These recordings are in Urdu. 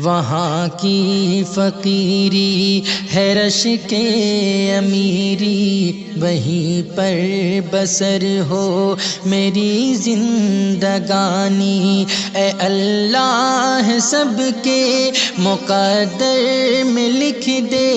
وہاں کی فقیری ہے رش کے امیری، وہیں پر بسر ہو میری زندگانی۔ اے اللہ سب کے مقدر میں لکھ دے،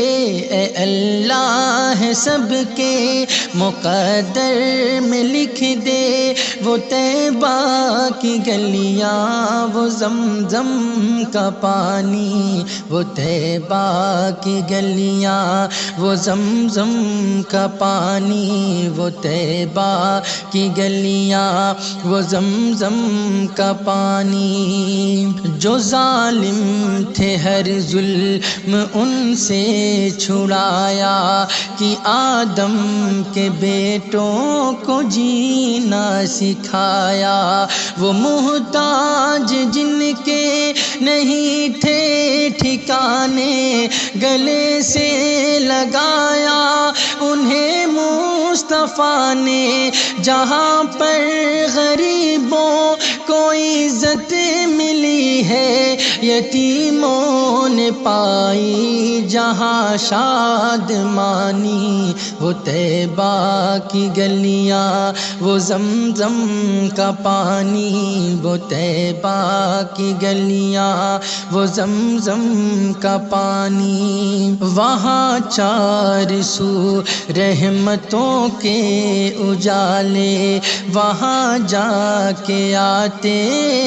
اے اللہ سب کے مقدر میں لکھ دے، وہ طیبہ کی گلیاں، وہ زمزم کا پانی، وہ طیبہ کی گلیاں، وہ زمزم کا پانی، وہ طیبہ کی گلیاں، وہ زمزم کا پانی۔ جو ظالم تھے ہر ظلم ان سے چھڑایا، کہ آدم کے بیٹوں کو جینا سکھایا۔ وہ محتاج جن کے نہیں تھے ٹھکانے، گلے سے لگایا انہیں مصطفیٰ نے۔ جہاں پر غریبوں کو عزت ملی ہے، یتیموں نے پائی جہاں شادمانی۔ وہ طیبہ کی گلیاں، وہ زمزم کا پانی، وہ طیبہ کی گلیاں، وہ زمزم کا پانی۔ وہاں چار سو رحمتوں کے اجالے، وہاں جا کے آتے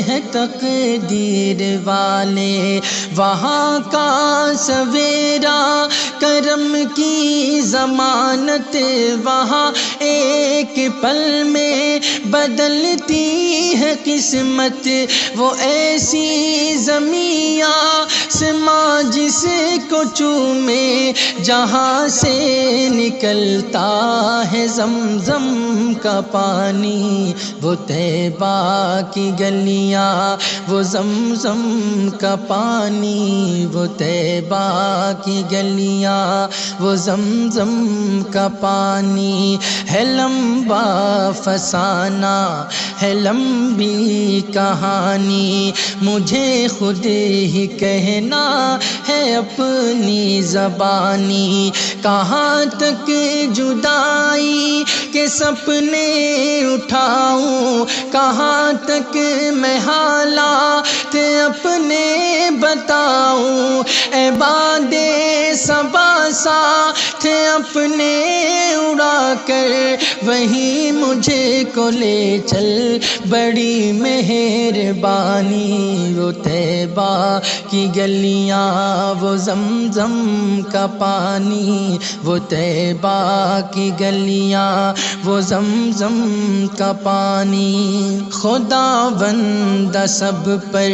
ہیں تقدیر والے۔ وہاں کا سویرا کرم کی ضمانت، وہاں ایک پل میں بدلتی ہے قسمت۔ وہ ایسی زمین آسماں جس کو چومے، جہاں سے نکلتا ہے زمزم کا پانی۔ وہ طیبہ کی گلیاں، وہ زمزم کا پانی، وہ طیبہ کی گلیاں، وہ زمزم کا پانی۔ ہے لمبا فسانہ، ہے لمبی کہانی، مجھے خود ہی کہنا ہے اپنی زبانی۔ کہاں تک جدائی کے سپنے اٹھاؤں، کہاں تک میں حالات اپنے بتاؤں۔ اے باد صبا ساتھ اپنے اڑا کر، وہیں مجھے کو لے چل بڑی مہربانی۔ وہ طیبہ کی گلیاں، وہ زمزم کا پانی، وہ طیبہ کی گلیاں، وہ زمزم کا پانی۔ خداوند سب پر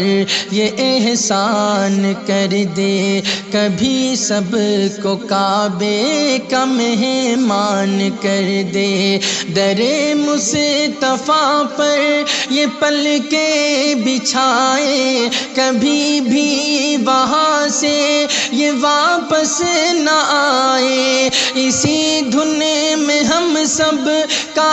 یہ احسان کر دے، کبھی سب کو کعبے کا مہمان کر دے۔ در مصطفیٰ پر یہ پلکیں بچھائے، کبھی بھی وہاں سے یہ واپس نہ آئے۔ اسی دھن میں ہم سب کا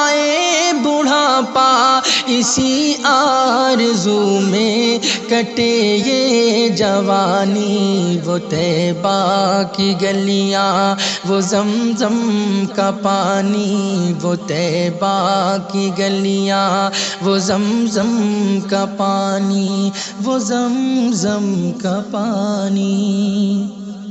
آئے بڑھاپا، اسی آرزو میں کٹے یہ جوانی۔ وہ طیبہ کی گلیاں، وہ زمزم کا پانی، وہ طیبہ کی گلیاں، وہ زمزم کا پانی، وہ زمزم کا پانی۔